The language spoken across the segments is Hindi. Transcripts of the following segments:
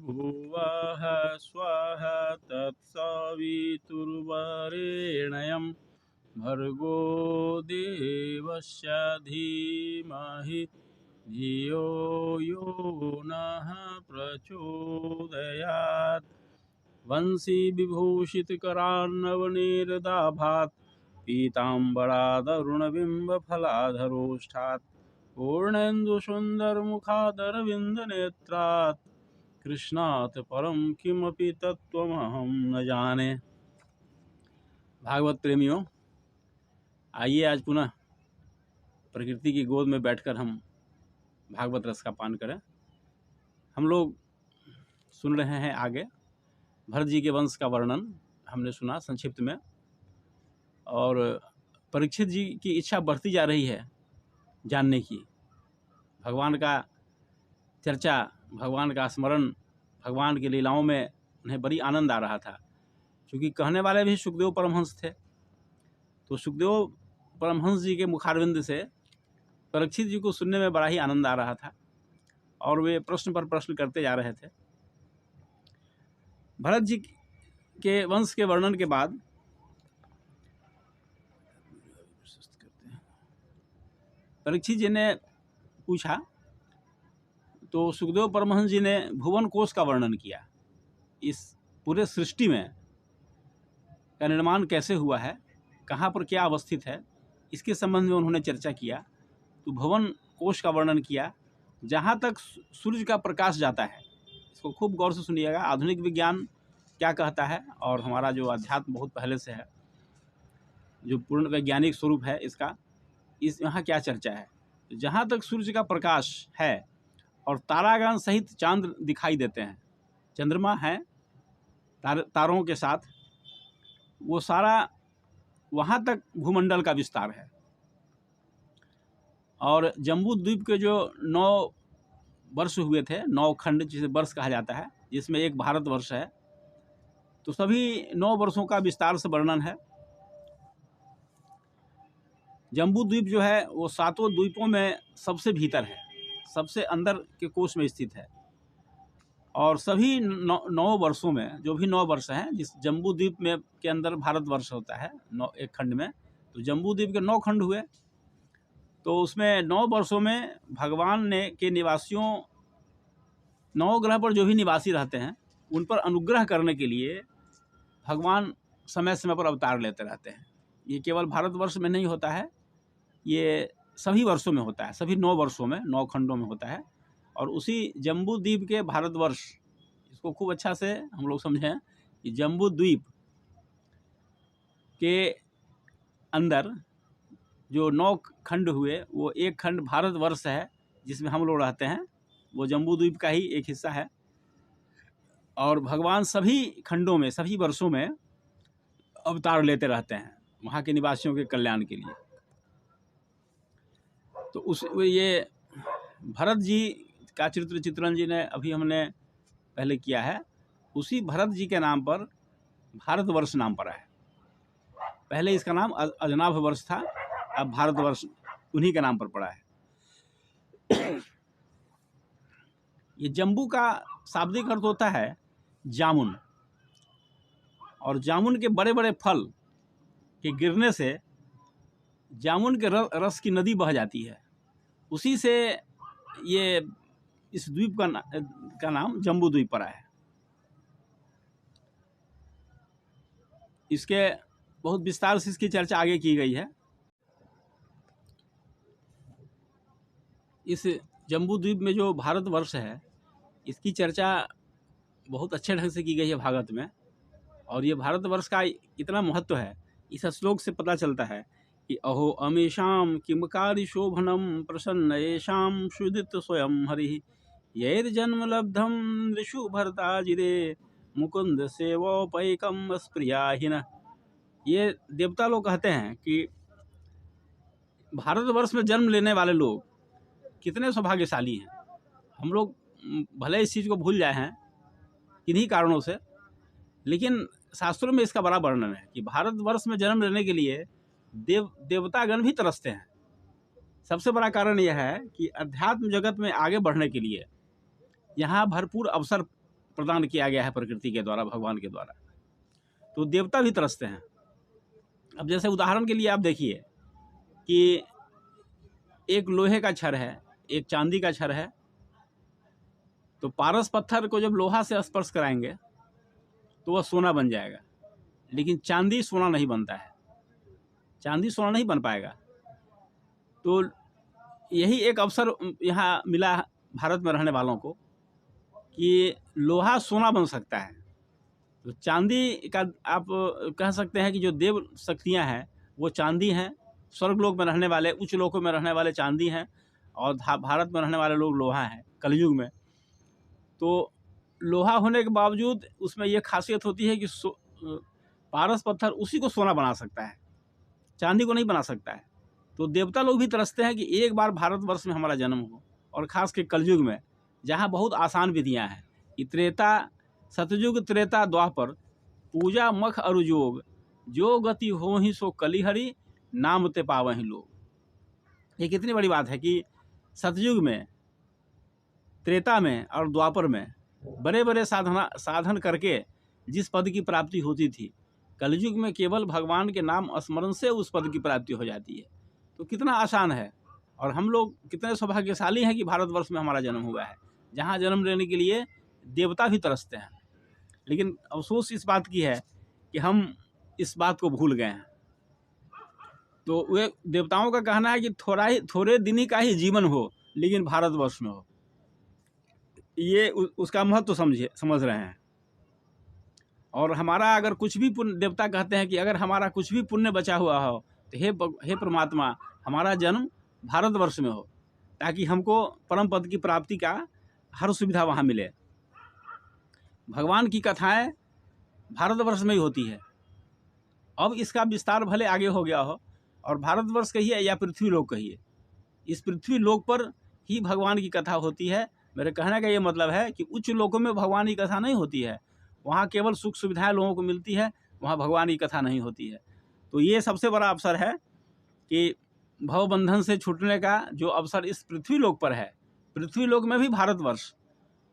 भुवः स्वः तत्सवितुर्वरेण्यं भर्गो देवस्य धीमहि धियो यो नः प्रचोदयात्। वंशी विभूषितकरान्नवनीरदाभात् पीताम्बरादरुणबिम्बफलाधरोष्ठात् पूर्णेन्दुसुन्दरमुखादरविन्दनेत्रात् कृष्णात् परम किमपि तत्त्वमहं न जाने। भागवत प्रेमियों, आइए आज पुनः प्रकृति की गोद में बैठकर हम भागवत रस का पान करें। हम लोग सुन रहे हैं आगे भरत जी के वंश का वर्णन हमने सुना संक्षिप्त में, और परीक्षित जी की इच्छा बढ़ती जा रही है जानने की। भगवान का चर्चा, भगवान का स्मरण, भगवान की लीलाओं में उन्हें बड़ी आनंद आ रहा था। क्योंकि कहने वाले भी सुखदेव परमहंस थे, तो सुखदेव परमहंस जी के मुखारविंद से परीक्षित जी को सुनने में बड़ा ही आनंद आ रहा था, और वे प्रश्न पर प्रश्न करते जा रहे थे। भरत जी के वंश के वर्णन के बाद परीक्षित जी ने पूछा, तो सुखदेव परमहंस जी ने भुवन कोश का वर्णन किया। इस पूरे सृष्टि में का निर्माण कैसे हुआ है, कहाँ पर क्या अवस्थित है, इसके संबंध में उन्होंने चर्चा किया। तो भुवन कोश का वर्णन किया, जहाँ तक सूर्य का प्रकाश जाता है। इसको खूब गौर से सुनिएगा, आधुनिक विज्ञान क्या कहता है और हमारा जो अध्यात्म बहुत पहले से है, जो पूर्ण वैज्ञानिक स्वरूप है इसका, इस यहाँ क्या चर्चा है। जहाँ तक सूर्य का प्रकाश है और तारागण सहित चांद दिखाई देते हैं, चंद्रमा है तारों के साथ, वो सारा वहाँ तक भूमंडल का विस्तार है। और जम्बू द्वीप के जो 9 वर्ष हुए थे, 9 खंड जिसे वर्ष कहा जाता है, जिसमें एक भारत वर्ष है, तो सभी 9 वर्षों का विस्तार से वर्णन है। जम्बू द्वीप जो है वो 7 द्वीपों में सबसे भीतर है, सबसे अंदर के कोश में स्थित है। और सभी 9 वर्षों में, जो भी 9 वर्ष हैं, जिस जम्बू द्वीप में के अंदर भारत वर्ष होता है 9 एक खंड में, तो जम्बू द्वीप के 9 खंड हुए। तो उसमें 9 वर्षों में भगवान ने के निवासियों, 9 ग्रह पर जो भी निवासी रहते हैं, उन पर अनुग्रह करने के लिए भगवान समय समय पर अवतार लेते रहते हैं। ये केवल भारतवर्ष में नहीं होता है, ये सभी वर्षों में होता है, सभी 9 वर्षों में, 9 खंडों में होता है। और उसी जम्बू द्वीप के भारतवर्ष, इसको खूब अच्छा से हम लोग समझें कि जम्बू द्वीप के अंदर जो 9 खंड हुए, वो एक खंड भारतवर्ष है जिसमें हम लोग रहते हैं, वो जम्बू द्वीप का ही एक हिस्सा है। और भगवान सभी खंडों में, सभी वर्षों में अवतार लेते रहते हैं वहाँ के निवासियों के कल्याण के लिए। तो ये भरत जी का चित्रण जी ने अभी हमने पहले किया है, उसी भरत जी के नाम पर भारतवर्ष नाम पड़ा है। पहले इसका नाम अजनाभ वर्ष था, अब भारतवर्ष उन्हीं के नाम पर पड़ा है। ये जम्बू का शाब्दिक अर्थ होता है जामुन, और जामुन के बड़े बड़े फल के गिरने से जामुन के रस की नदी बह जाती है। उसी से ये इस द्वीप का नाम जम्बू द्वीप पड़ा है। इसके बहुत विस्तार से इसकी चर्चा आगे की गई है। इस जम्बू द्वीप में जो भारतवर्ष है, इसकी चर्चा बहुत अच्छे ढंग से की गई है भागवत में। और ये भारतवर्ष का इतना महत्व है, इस श्लोक से पता चलता है कि अहो अमेशाम किमकारी शोभनम प्रसन्न येषाम सुदित स्वयं हरि यैर्जन्म लब्धम ऋषु भरताजिरे मुकुंद सेवोपैकम स्प्रियाहिन। ये देवता लोग कहते हैं कि भारतवर्ष में जन्म लेने वाले लोग कितने सौभाग्यशाली हैं। हम लोग भले इस चीज़ को भूल जाए हैं किन्हीं कारणों से, लेकिन शास्त्रों में इसका बड़ा वर्णन है कि भारतवर्ष में जन्म लेने के लिए देवतागण भी तरसते हैं। सबसे बड़ा कारण यह है कि अध्यात्म जगत में आगे बढ़ने के लिए यहाँ भरपूर अवसर प्रदान किया गया है प्रकृति के द्वारा, भगवान के द्वारा। तो देवता भी तरसते हैं। अब जैसे उदाहरण के लिए आप देखिए कि एक लोहे का छड़ है, एक चांदी का छड़ है, तो पारस पत्थर को जब लोहा से स्पर्श कराएंगे तो वह सोना बन जाएगा, लेकिन चांदी सोना नहीं बनता है, चांदी सोना नहीं बन पाएगा। तो यही एक अवसर यहाँ मिला भारत में रहने वालों को कि लोहा सोना बन सकता है। तो चांदी का आप कह सकते हैं कि जो देव शक्तियाँ हैं वो चांदी हैं, स्वर्गलोक में रहने वाले, उच्च लोकों में रहने वाले चांदी हैं, और भारत में रहने वाले लोग लोहा हैं कलयुग में। तो लोहा होने के बावजूद उसमें ये खासियत होती है कि पारस पत्थर उसी को सोना बना सकता है, चांदी को नहीं बना सकता है। तो देवता लोग भी तरसते हैं कि एक बार भारतवर्ष में हमारा जन्म हो, और ख़ास के कलयुग में जहाँ बहुत आसान विधियाँ हैं कि त्रेता सतयुग त्रेता द्वापर पूजा मख अरु जोग, जो गति हो ही सो कलिहरि नाम ते पावहि लोग। ये कितनी बड़ी बात है कि सतयुग में, त्रेता में और द्वापर में बड़े बड़े साधन करके जिस पद की प्राप्ति होती थी, कलयुग में केवल भगवान के नाम स्मरण से उस पद की प्राप्ति हो जाती है। तो कितना आसान है, और हम लोग कितने सौभाग्यशाली हैं कि भारतवर्ष में हमारा जन्म हुआ है, जहाँ जन्म लेने के लिए देवता भी तरसते हैं। लेकिन अफसोस इस बात की है कि हम इस बात को भूल गए हैं। तो वे देवताओं का कहना है कि थोड़े दिन ही का ही जीवन हो, लेकिन भारतवर्ष में हो। ये उसका महत्व समझ रहे हैं। और हमारा अगर कुछ भी पुण्य, देवता कहते हैं कि अगर हमारा कुछ भी पुण्य बचा हुआ हो तो हे परमात्मा, हमारा जन्म भारतवर्ष में हो, ताकि हमको परम पद की प्राप्ति का हर सुविधा वहाँ मिले। भगवान की कथाएं भारतवर्ष में ही होती है। अब इसका विस्तार भले आगे हो गया हो, और भारतवर्ष कहिए या पृथ्वी लोक कहिए, इस पृथ्वी लोक पर ही भगवान की कथा होती है। मेरे कहने का ये मतलब है कि उच्च लोकों में भगवान की कथा नहीं होती है, वहाँ केवल सुख सुविधाएं लोगों को मिलती है, वहाँ भगवान की कथा नहीं होती है। तो ये सबसे बड़ा अवसर है कि भवबंधन से छूटने का जो अवसर इस पृथ्वी लोक पर है, पृथ्वी लोक में भी भारतवर्ष,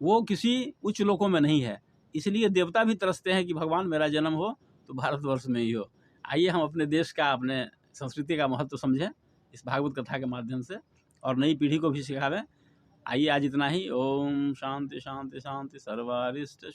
वो किसी उच्च लोकों में नहीं है। इसलिए देवता भी तरसते हैं कि भगवान मेरा जन्म हो तो भारतवर्ष में ही हो। आइए हम अपने देश का, अपने संस्कृति का महत्व समझें इस भागवत कथा के माध्यम से, और नई पीढ़ी को भी सिखावें। आइए आज इतना ही। ओम शांति शांति शांति सर्वारिष्ट।